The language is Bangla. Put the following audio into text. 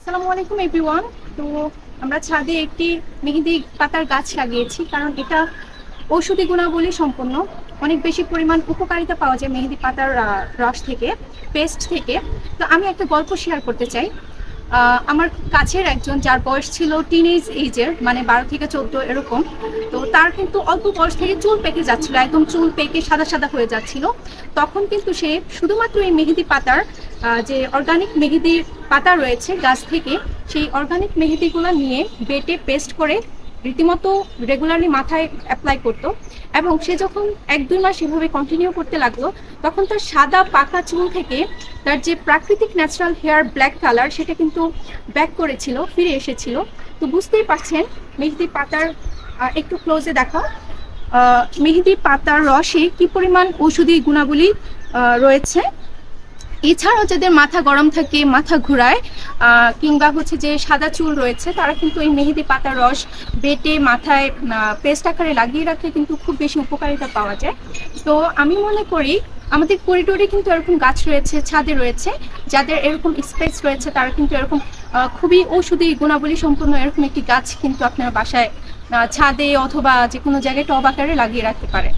আসসালামু আলাইকুম এভরিওয়ান। তো আমরা ছাদে একটি মেহেদি পাতার গাছ লাগিয়েছি, কারণ এটা ঔষধি গুণাবলী সম্পন্ন। অনেক বেশি পরিমাণ উপকারিতা পাওয়া যায় মেহেদি পাতার রস থেকে, পেস্ট থেকে। তো আমি একটা গল্প শেয়ার করতে চাই। আমার কাছের একজন, যার বয়স ছিল টিনেজ এজের, মানে 12 থেকে 14 এরকম। তো তার কিন্তু অল্প বয়স থেকে চুল পেকে যাচ্ছিল, একদম চুল পেকে সাদা সাদা হয়ে যাচ্ছিল। তখন কিন্তু সে শুধুমাত্র এই মেহেদি পাতার যে অর্গানিক মেহেদির পাতা রয়েছে গাছ থেকে, সেই অর্গানিক মেহেদিগুলো নিয়ে বেটে পেস্ট করে রীতিমতো রেগুলারলি মাথায় অ্যাপ্লাই করতো। এবং সে যখন 1-2 মাস এভাবে কন্টিনিউ করতে লাগলো, তখন তার সাদা পাকা চুল থেকে তার যে প্রাকৃতিক ন্যাচারাল হেয়ার ব্ল্যাক কালার, সেটা কিন্তু ব্যাক করেছিল, ফিরে এসেছিল। তো বুঝতেই পারছেন মেহেদি পাতার, একটু ক্লোজে দেখাও, মেহেদি পাতার রসে কি পরিমাণ ঔষধি গুণাবলী রয়েছে। এছাড়াও যাদের মাথা গরম থাকে, মাথা ঘোরায়, কিংবা হচ্ছে যে সাদা চুল রয়েছে, তারা কিন্তু এই মেহেদি পাতার রস বেটে মাথায় পেস্ট আকারে লাগিয়ে রাখলে কিন্তু খুব বেশি উপকারিতা পাওয়া যায়। তো আমি মনে করি আমাদের করিডোরে কিন্তু এরকম গাছ রয়েছে, ছাদে রয়েছে, যাদের এরকম স্পেস রয়েছে, তারা কিন্তু এরকম খুবই ঔষধি গুণাবলী সম্পন্ন এরকম একটি গাছ কিন্তু আপনার বাসায় ছাদে অথবা যে কোনো জায়গায় টব আকারে লাগিয়ে রাখতে পারে।